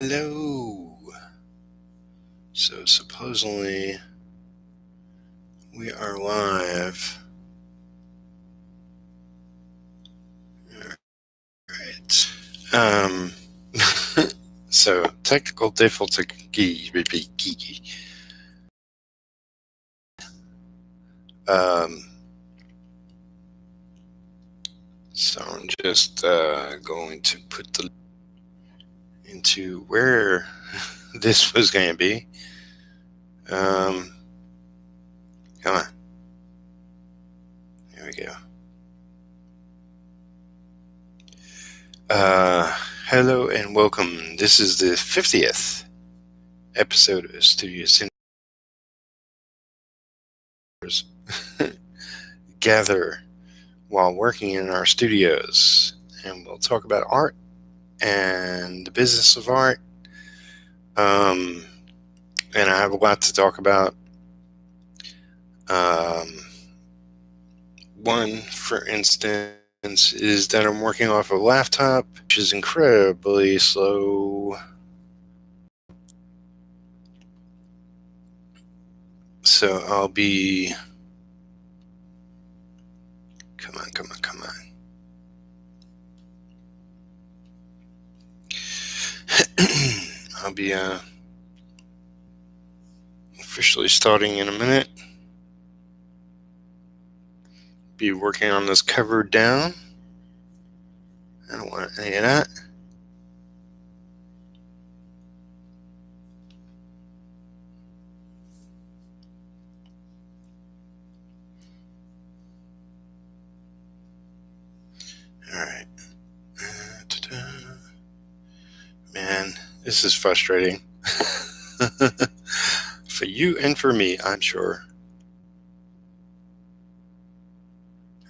Hello. So supposedly we are live. Alright. So technical difficulty. Um, so I'm just going to put the into where this was going to be. Come on. There we go. Hello and welcome. This is the 50th episode of Studio Cinemas. Gather while working in our studios, and we'll talk about art and the business of art. And I have a lot to talk about. One, for instance, is that I'm working off a laptop, which is incredibly slow. So I'll be... Come on. I'll be officially starting in a minute. Be working on this cover down. I don't want any of that. Alright. Man, this is frustrating. For you and for me, I'm sure.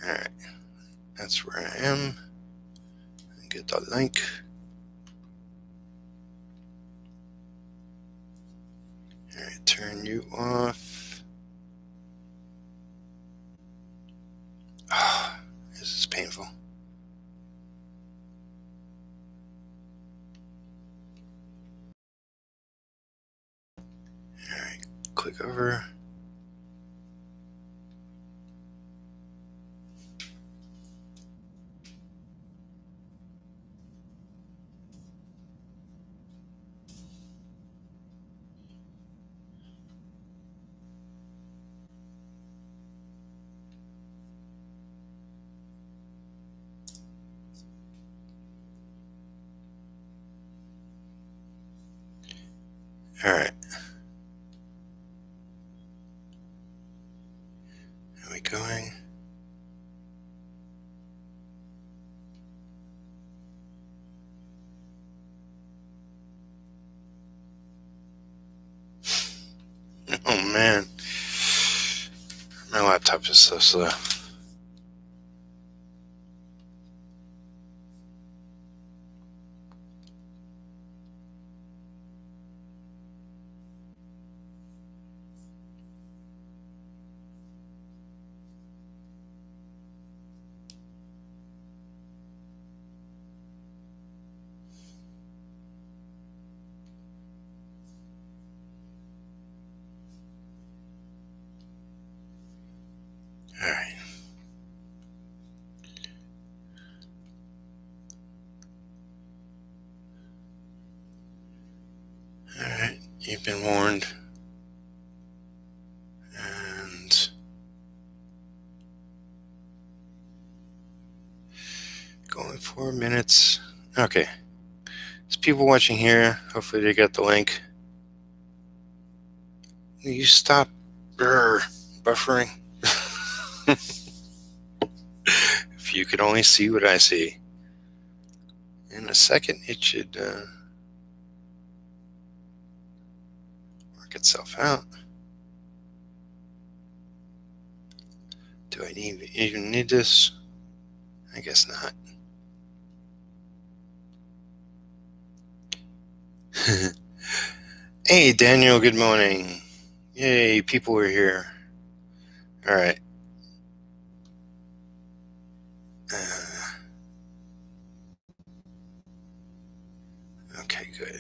Alright. That's where I am. Get the link. Alright, turn you off. Oh, this is painful. Alright, click over. Alright. Are we going? Oh man. My laptop is so slow. Alright. Alright, you've been warned. And going 4 minutes. Okay. There's people watching here. Hopefully they got the link. Will you stop buffering? If you could only see what I see. In a second, it should work itself out. Do I even need this? I guess not. Hey, Daniel, good morning. Yay, people are here. All right. Okay, good.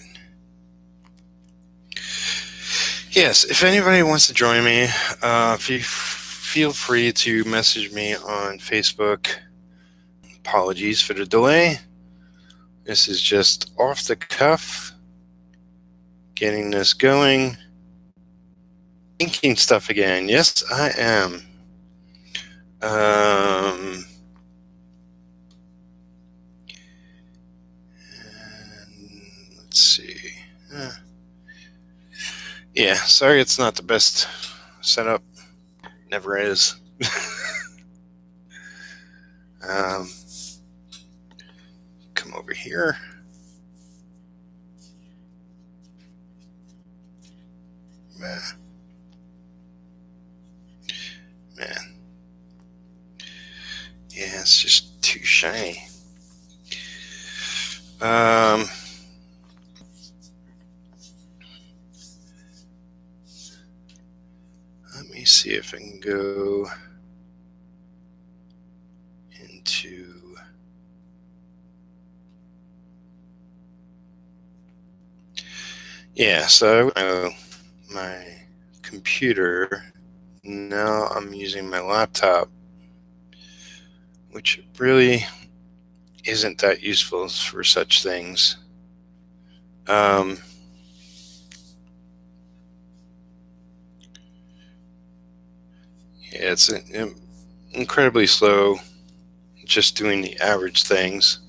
Yes, if anybody wants to join me, feel free to message me on Facebook. Apologies for the delay. This is just off the cuff, getting this going. Inking stuff again. Yes, I am. Let's see. Yeah, sorry it's not the best setup. Never is. Come over here. Man. Yeah, it's just too shiny. Let me see if I can go into... Yeah, so my computer, now I'm using my laptop, which really isn't that useful for such things. Yeah, it's incredibly slow just doing the average things.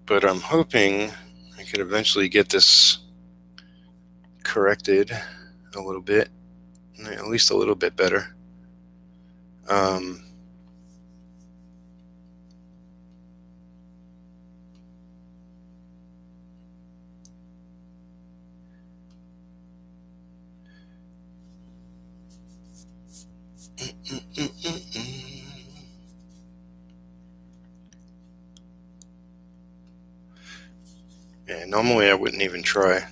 But I'm hoping I could eventually get this corrected a little bit, at least a little bit better. Yeah, normally I wouldn't even try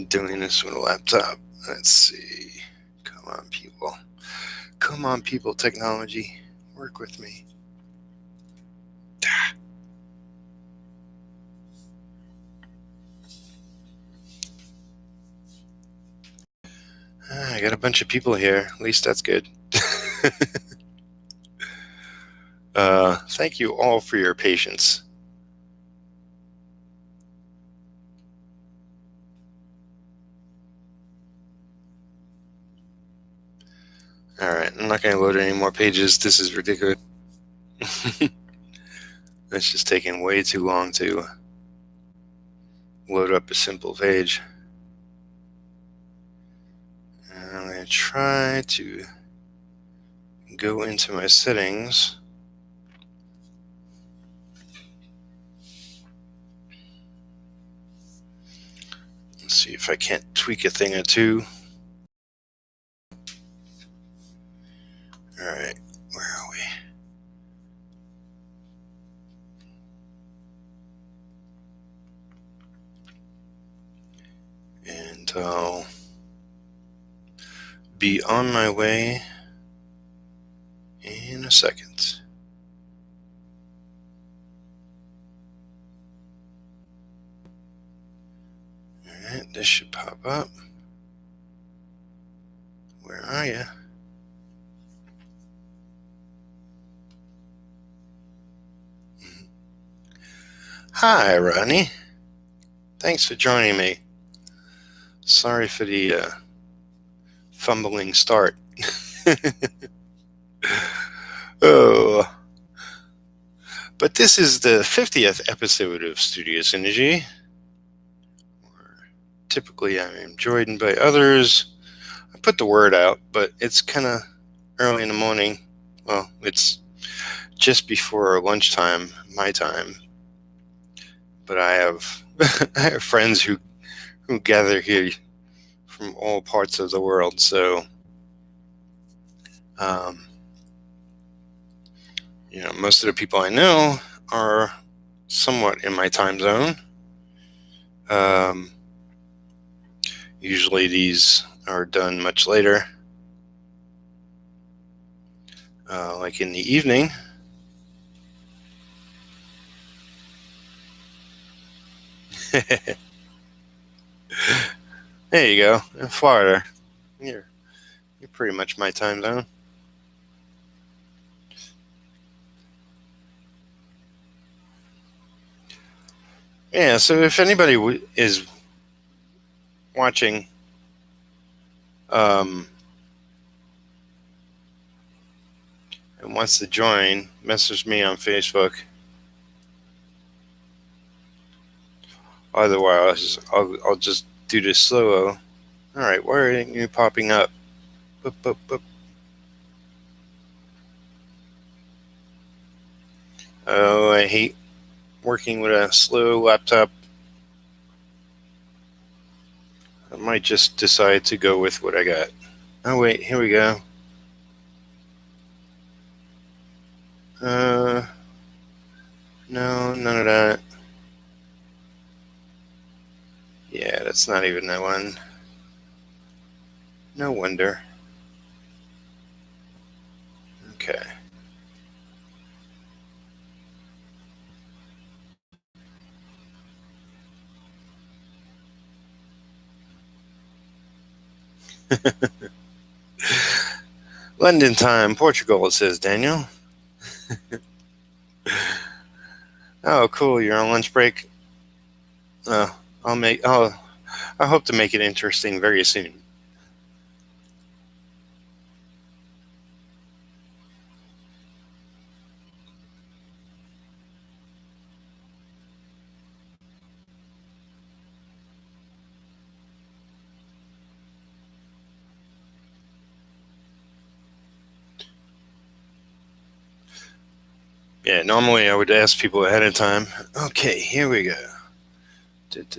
doing this with a laptop. Let's see. Come on, people. Come on, people. Technology. Work with me. I got a bunch of people here. At least that's good. Thank you all for your patience. Alright, I'm not going to load any more pages. This is ridiculous. It's just taking way too long to load up a simple page. And I'm going to try to go into my settings. Let's see if I can't tweak a thing or two. Alright, where are we? And I'll be on my way in a second. Alright, this should pop up. Where are you? Hi, Rodney. Thanks for joining me. Sorry for the fumbling start. Oh. But this is the 50th episode of Studio Synergy. Typically I'm joined by others. I put the word out, but it's kind of early in the morning. Well, it's just before lunchtime, my time. But I have I have friends who gather here from all parts of the world, so most of the people I know are somewhat in my time zone. Usually these are done much later. like in the evening. There you go. In Florida. You're pretty much my time zone. Yeah, so if anybody is watching and wants to join, message me on Facebook. Otherwise, I'll just do this slow. All right, why aren't you popping up? Boop, boop, boop. Oh, I hate working with a slow laptop. I might just decide to go with what I got. Oh, wait, here we go. No, none of that. Yeah, that's not even that one. No wonder. Okay. London time, Portugal, it says, Daniel. Oh, cool. You're on lunch break. I hope to make it interesting very soon. Yeah, normally I would ask people ahead of time. Okay, here we go. That's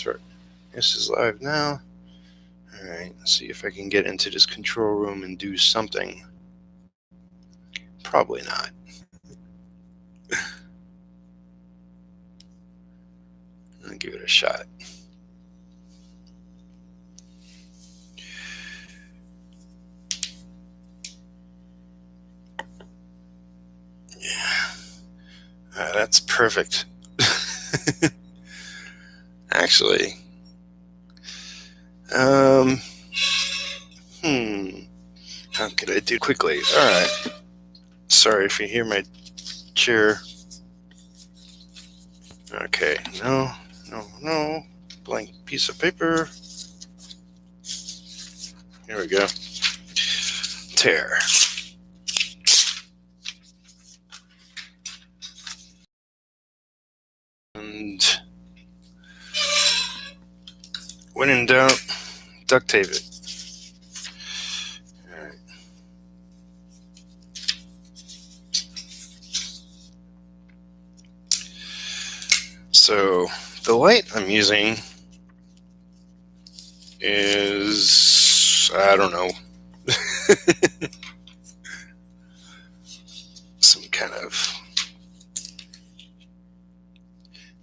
right. This is live now. All right, let's see if I can get into this control room and do something. Probably not. I'll give it a shot. Yeah, that's perfect. Actually, how could I do quickly? All right. Sorry if you hear my chair. Okay, no. Blank piece of paper. Here we go. Tear. And when in doubt, duct tape it. All right. So the light I'm using is, I don't know, some kind of,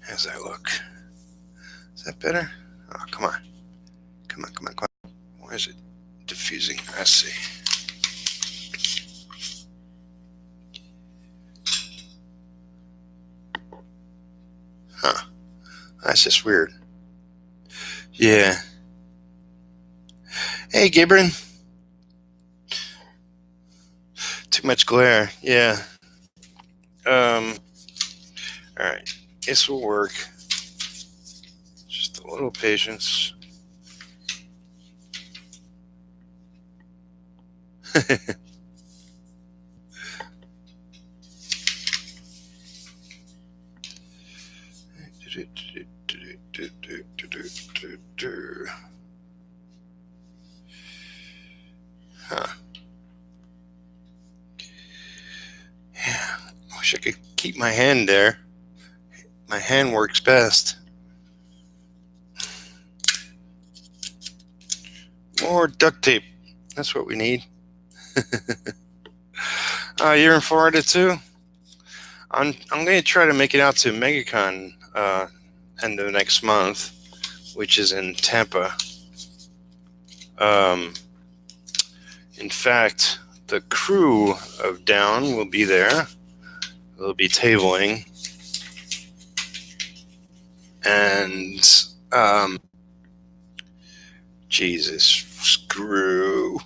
how's that look? Is that better? Oh, come on. Why is it diffusing? I see. Huh. That's just weird. Yeah. Hey, Gibran. Too much glare. Yeah. All right. This will work. Just a little patience. Huh. Yeah. Wish I could keep my hand there. My hand works best. More duct tape. That's what we need. You're in Florida too? I'm going to try to make it out to MegaCon end of next month, which is in Tampa. In fact, the crew of Down will be there. They'll be tabling. And, Jesus, screw.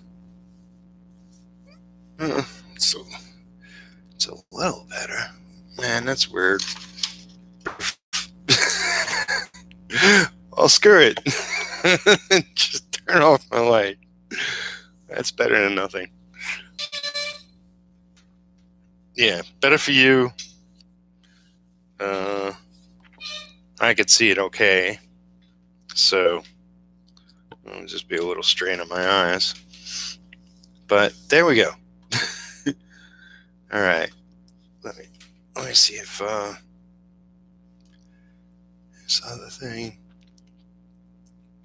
It's a little better. Man, that's weird. I'll screw it. Just turn off my light. That's better than nothing. Yeah, better for you. I could see it okay. So, it'll just be a little strain on my eyes. But there we go. All right. Let me see if this other thing.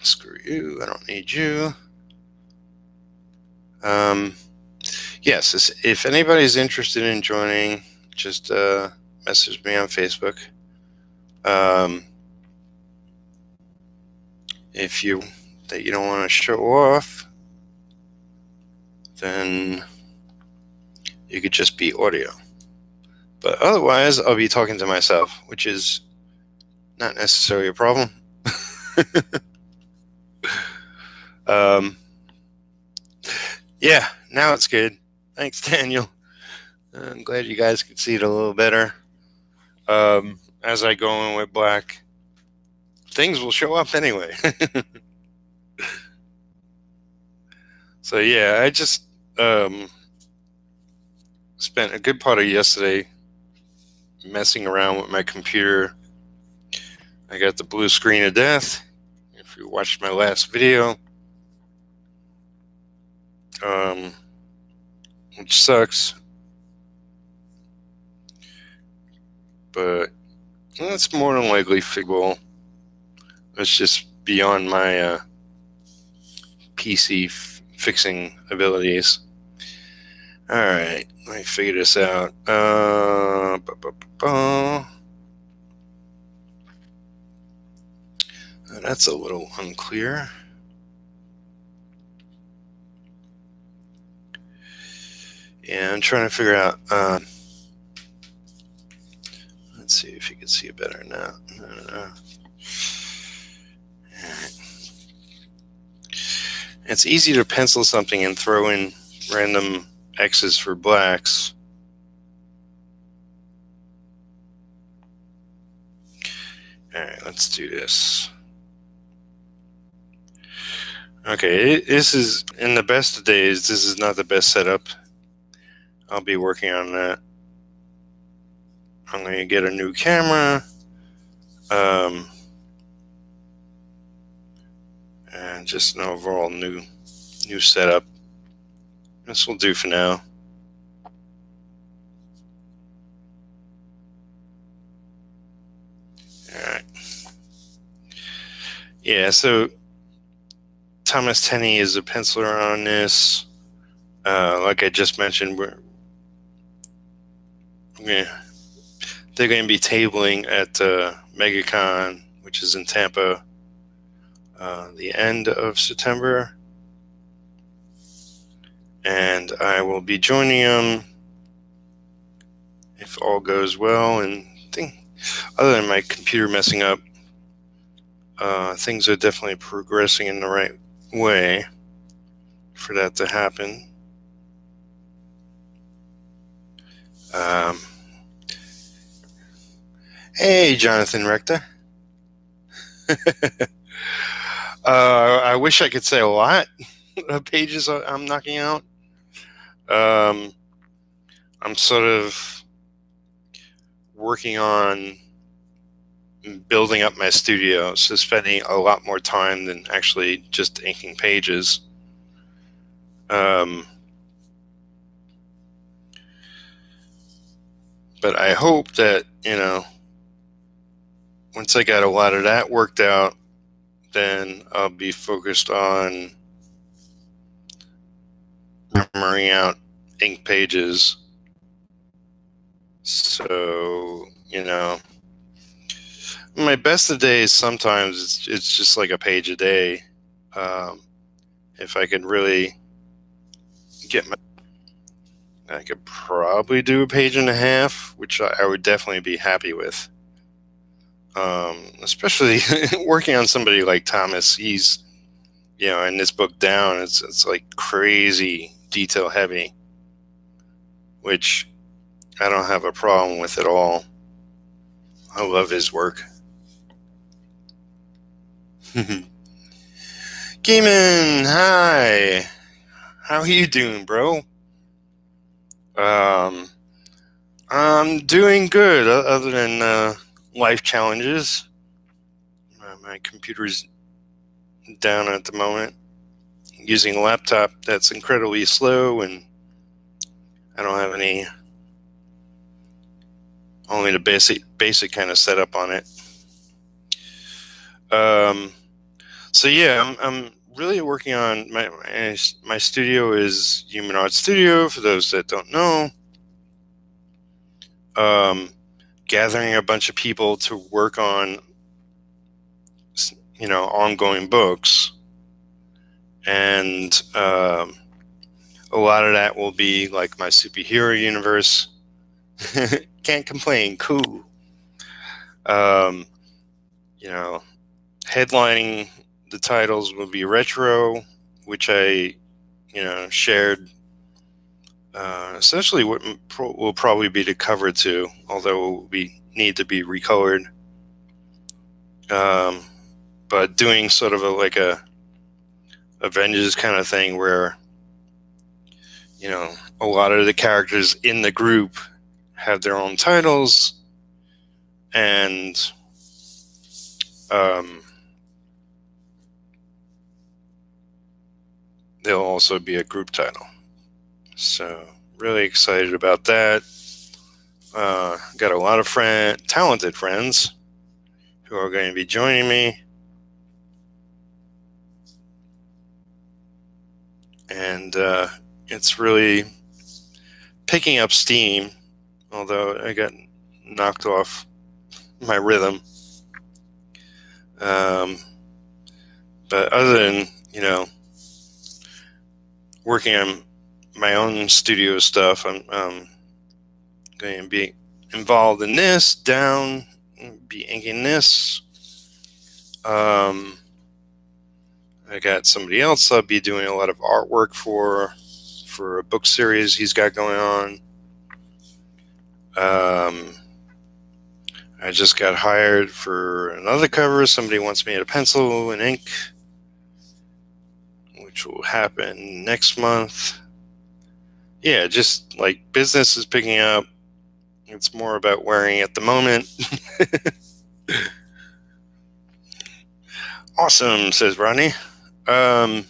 Screw you. I don't need you. Yes, if anybody's interested in joining, just message me on Facebook. If you don't want to show off, then you could just be audio. But otherwise, I'll be talking to myself, which is not necessarily a problem. Yeah, now it's good. Thanks, Daniel. I'm glad you guys could see it a little better. As I go in with black, things will show up anyway. So yeah, I just spent a good part of yesterday messing around with my computer. I got the blue screen of death. If you watched my last video, which sucks, but that's more than likely fixable. It's just beyond my PC fixing abilities. All right, let me figure this out. That's a little unclear. Yeah, I'm trying to figure out. Let's see if you can see it better now. It's easy to pencil something and throw in random X's for blacks. All right, let's do this. Okay, this is, in the best of days, this is not the best setup. I'll be working on that. I'm going to get a new camera. And just an overall new setup. This will do for now. Alright. Yeah, so Thomas Tenney is a penciler on this. Like I just mentioned, they're going to be tabling at MegaCon, which is in Tampa, the end of September. And I will be joining them if all goes well. And other than my computer messing up, things are definitely progressing in the right way for that to happen. Hey, Jonathan Rector. I wish I could say a lot of pages I'm knocking out. I'm sort of working on building up my studio, so spending a lot more time than actually just inking pages. But I hope that, once I got a lot of that worked out, then I'll be focused on hammering out ink pages. So, my best of days, sometimes it's just like a page a day. If I could really get I could probably do a page and a half, which I would definitely be happy with. Especially working on somebody like Thomas. He's, in this book down, it's like crazy detail heavy, which I don't have a problem with at all. I love his work. Gaiman, hi. How you doing, bro? I'm doing good, other than life challenges. My computer's down at the moment. Using a laptop that's incredibly slow, and I don't have only the basic kind of setup on it. So yeah, I'm really working on my studio is Human Art Studio. For those that don't know, gathering a bunch of people to work on ongoing books, and a lot of that will be like my superhero universe. Can't complain. Cool. Headlining the titles will be Retro, which I shared. Essentially what will probably be the cover too, although we need to be recolored. But doing sort of a Avengers kind of thing where a lot of the characters in the group have their own titles, and there'll also be a group title. So really excited about that. Got a lot of talented friends who are going to be joining me. And it's really picking up steam, although I got knocked off my rhythm. But other than, working on my own studio stuff, I'm going to be involved in this, be inking this. I got somebody else I'll be doing a lot of artwork for a book series he's got going on. I just got hired for another cover. Somebody wants me to pencil and ink, which will happen next month. Yeah, just like business is picking up. It's more about wearing at the moment. Awesome, says Rodney. Yeah,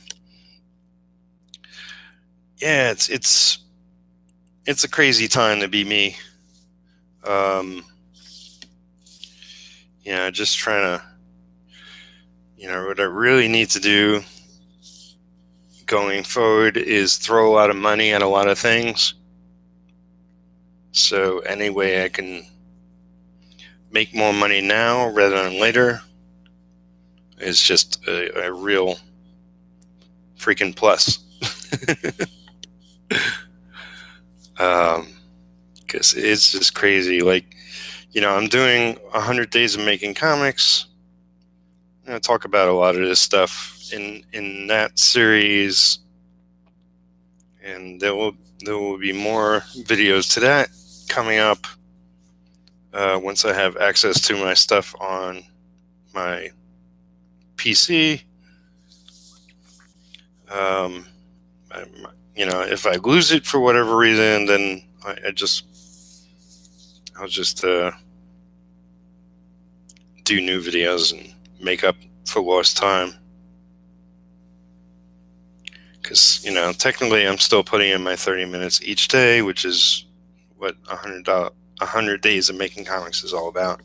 it's a crazy time to be me. Just trying to, what I really need to do going forward is throw a lot of money at a lot of things. So any way I can make more money now rather than later is just a real freaking plus. Because it's just crazy. Like, I'm doing 100 days of making comics. I talk about a lot of this stuff in that series, and there will be more videos to that coming up once I have access to my stuff on my PC. If I lose it for whatever reason, then I'll just do new videos and make up for lost time. Because technically I'm still putting in my 30 minutes each day, which is what 100 days of making comics is all about.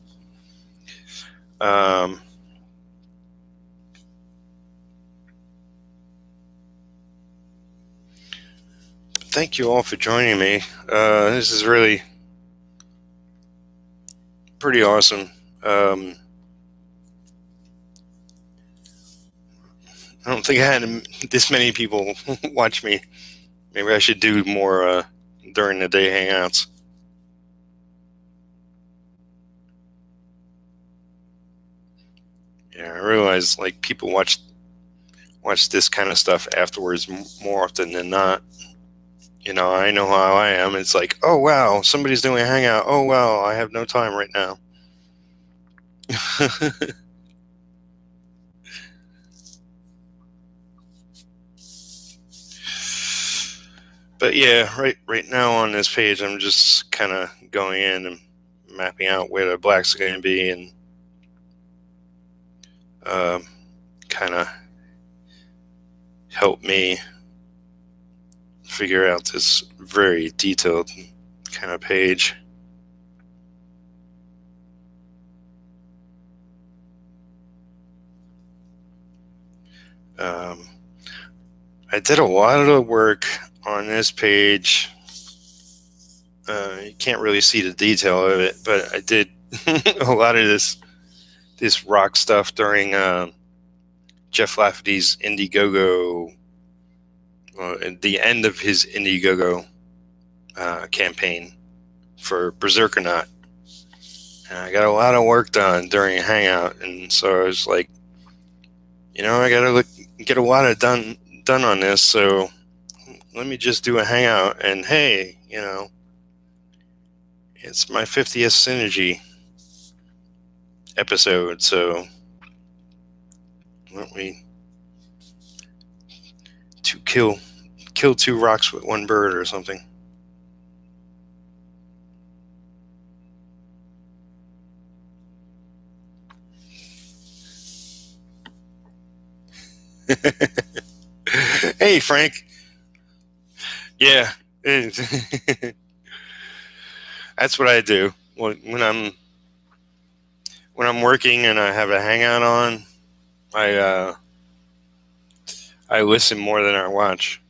Thank you all for joining me. This is really pretty awesome. I don't think I had this many people watch me. Maybe I should do more during the day hangouts. Yeah, I realize like people watch this kind of stuff afterwards more often than not. I know how I am. It's like, oh wow, somebody's doing a hangout. Oh wow, I have no time right now. But yeah, right now on this page, I'm just kind of going in and mapping out where the blacks are going to be, and kind of help me figure out this very detailed kind of page. I did a lot of the work on this page. You can't really see the detail of it, but I did a lot of this rock stuff during Jeff Lafferty's Indiegogo, at the end of his Indiegogo campaign for Berserkernaut. And I got a lot of work done during a hangout, and so I was like, I gotta get a lot of done on this, so let me just do a hangout. And hey, it's my 50th Syergy episode, so why don't we kill two rocks with one bird or something. Hey, Frank. Yeah. That's what I do when I'm working and I have a hangout on. I listen more than I watch.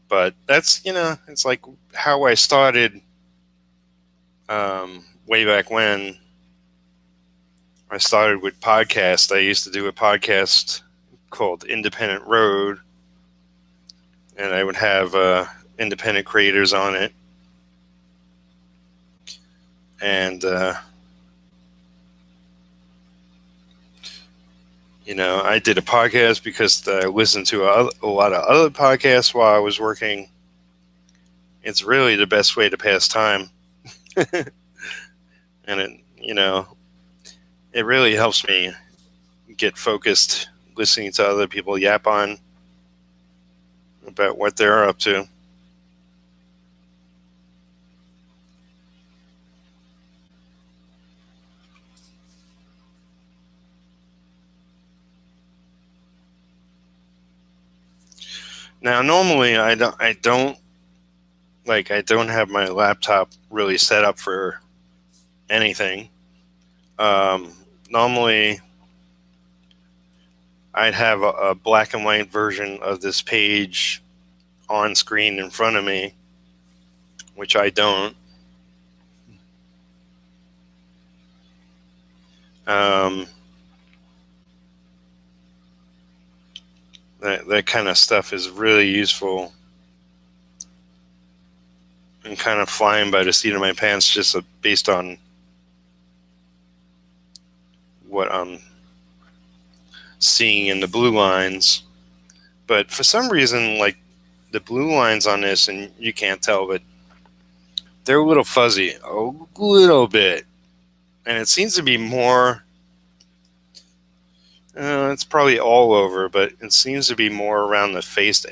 But that's it's like how I started way back when. I started with podcasts. I used to do a podcast called Independent Road, and I would have independent creators on it. And I did a podcast because I listened to a lot of other podcasts while I was working. It's really the best way to pass time. And it really helps me get focused listening to other people yap on about what they're up to. Now, normally I don't have my laptop really set up for anything. Normally I'd have a black and white version of this page on screen in front of me, which I don't. That kind of stuff is really useful, and kind of flying by the seat of my pants just based on what I'm seeing in the blue lines. But for some reason, like the blue lines on this, and you can't tell, but they're a little fuzzy, a little bit. And it seems to be more, it's probably all over, but it seems to be more around the face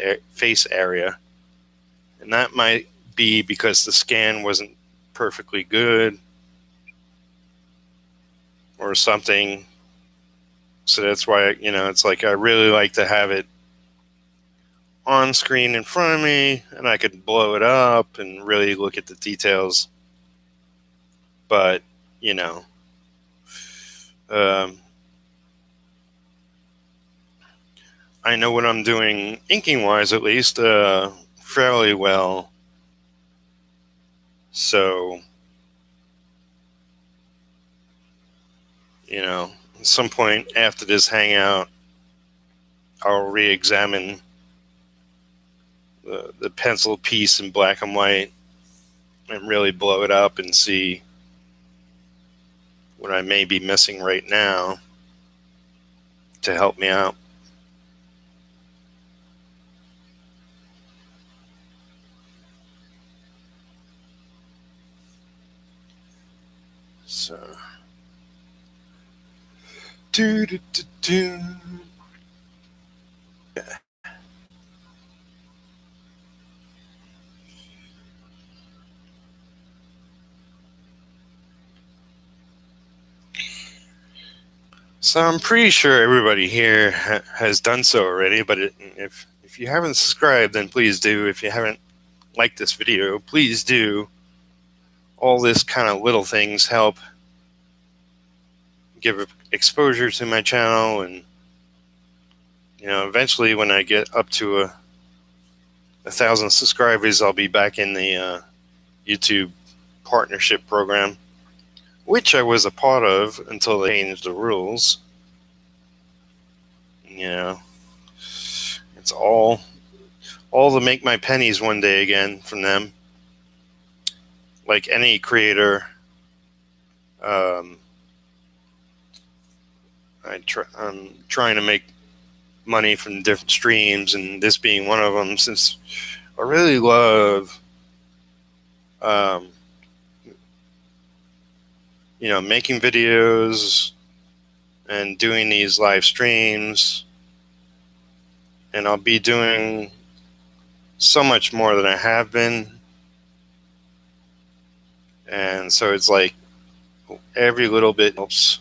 area. And that might be because the scan wasn't perfectly good or something. So that's why, it's like I really like to have it on screen in front of me, and I could blow it up and really look at the details. But, I know what I'm doing inking-wise, at least, fairly well. So, at some point after this hangout, I'll re-examine the pencil piece in black and white and really blow it up and see what I may be missing right now to help me out. So, So I'm pretty sure everybody here has done so already, but if you haven't subscribed, then please do. If you haven't liked this video, please do. All this kind of little things help give exposure to my channel, and eventually when I get up to 1,000 subscribers, I'll be back in the YouTube partnership program, which I was a part of until they changed the rules. It's all to make my pennies one day again from them. Like any creator, I'm trying to make money from different streams, and this being one of them, since I really love making videos and doing these live streams, and I'll be doing so much more than I have been. And so it's like every little bit helps.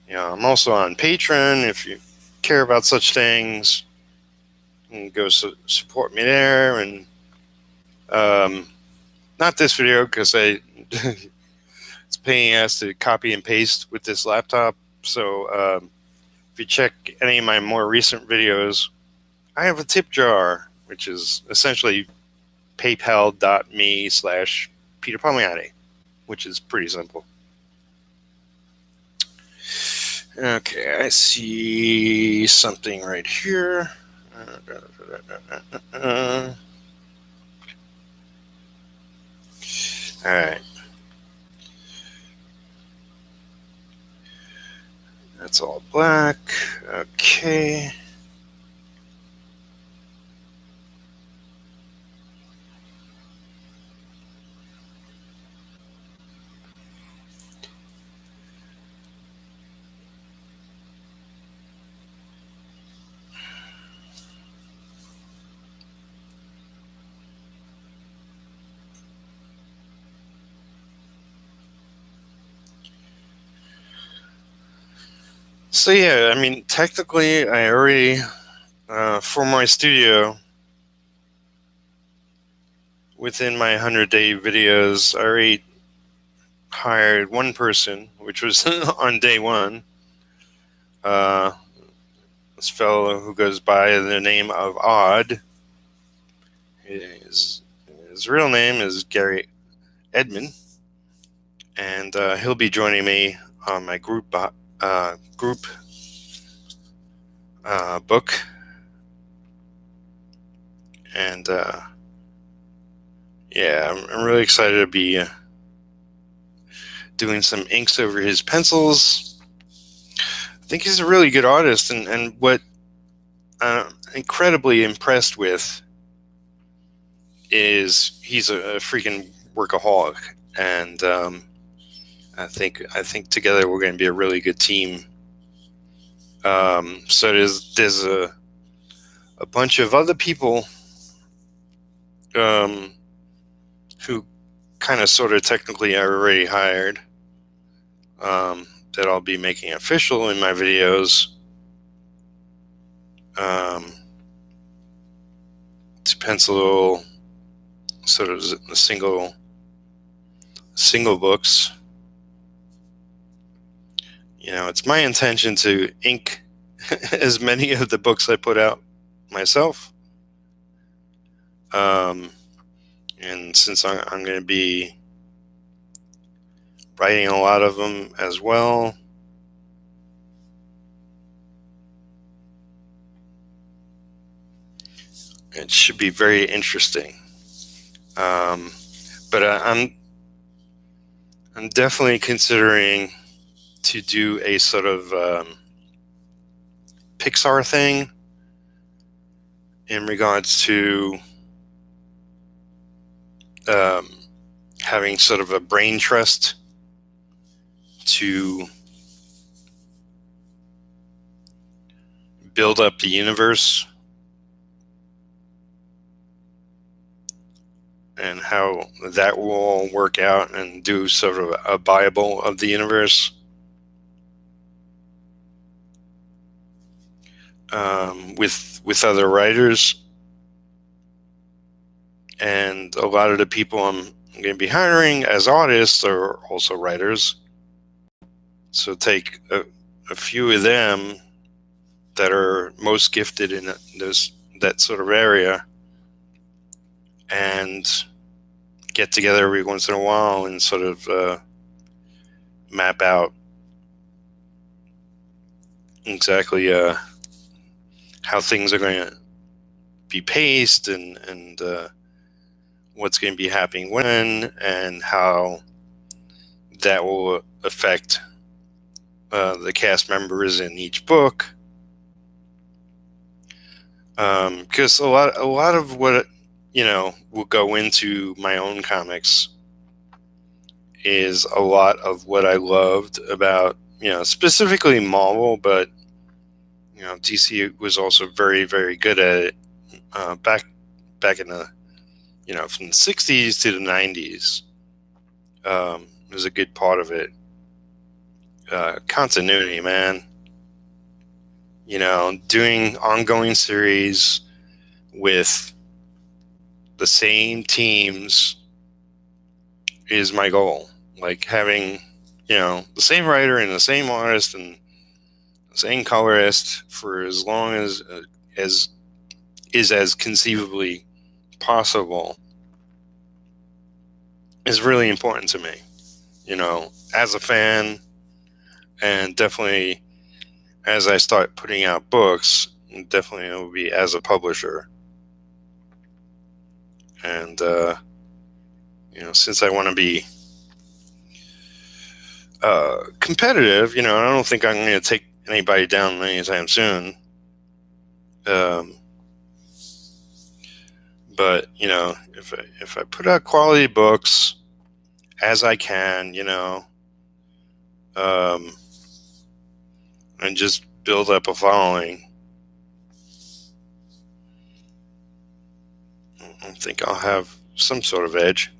I'm also on Patreon. If you care about such things, you can go support me there. And not this video, because it's a pain in the ass to copy and paste with this laptop. So if you check any of my more recent videos, I have a tip jar, which is essentially paypal.me/Peter Palmiotti, which is pretty simple. Okay, I see something right here. All right. That's all black. Okay. So yeah, I mean, technically, I already, for my studio, within my 100-day videos, I already hired one person, which was on day one. This fellow who goes by the name of Odd. His real name is Gary Edmond, and he'll be joining me on my group book. And yeah, I'm really excited to be doing some inks over his pencils. I think he's a really good artist, and what I'm incredibly impressed with is he's a freaking workaholic, and I think together we're going to be a really good team. So there's a bunch of other people who kind of sort of technically I already hired, that I'll be making official in my videos, to pencil sort of single books. It's my intention to ink as many of the books I put out myself. And since I'm going to be writing a lot of them as well, It should be very interesting. But I'm definitely considering to do a sort of Pixar thing in regards to having sort of a brain trust to build up the universe and how that will all work out and do sort of a Bible of the universe. With other writers, and a lot of the people I'm going to be hiring as artists are also writers. So take a few of them that are most gifted in that sort of area, and get together every once in a while and sort of map out exactly how things are going to be paced and what's going to be happening when, and how that will affect the cast members in each book. Because a lot of what will go into my own comics is a lot of what I loved about specifically Marvel, but DC was also very, very good at it back in the from the 60s to the 90s. It was a good part of it. Continuity, man. Doing ongoing series with the same teams is my goal. Like having, the same writer and the same artist and the same colorist for as long as is as conceivably possible is really important to me. As a fan, and definitely as I start putting out books, definitely it will be as a publisher. And since I want to be competitive, I don't think I'm going to take anybody down anytime soon. But if I put out quality books as I can, and just build up a following, I think I'll have some sort of edge.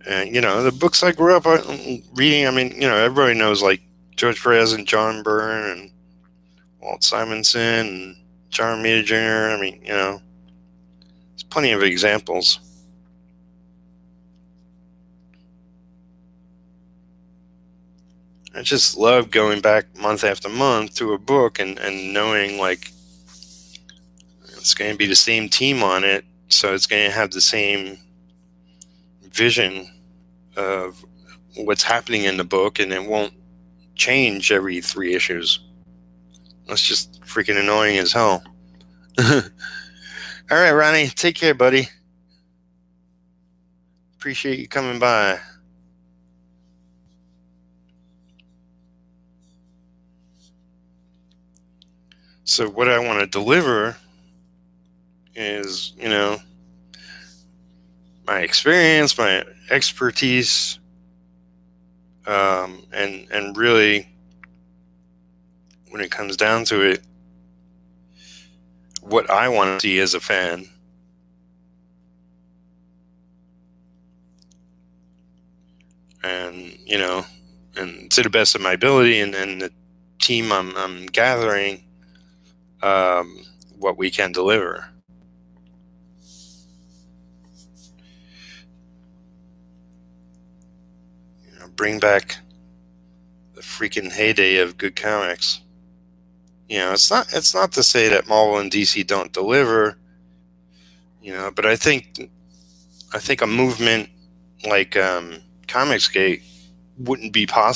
And the books I grew up reading, everybody knows like George Perez and John Byrne and Walt Simonson and John Romita Jr. There's plenty of examples. I just love going back month after month to a book and knowing like it's going to be the same team on it, so it's going to have the same vision of what's happening in the book, and it won't change every 3 issues. That's just freaking annoying as hell. All right, Ronnie, take care, buddy. Appreciate you coming by. So what I want to deliver is, my experience, my expertise, and really, when it comes down to it, what I want to see as a fan. And, and to the best of my ability and the team I'm gathering, what we can deliver. Bring back the freaking heyday of good comics. It's not to say that Marvel and DC don't deliver, but I think a movement like Comicsgate wouldn't be possible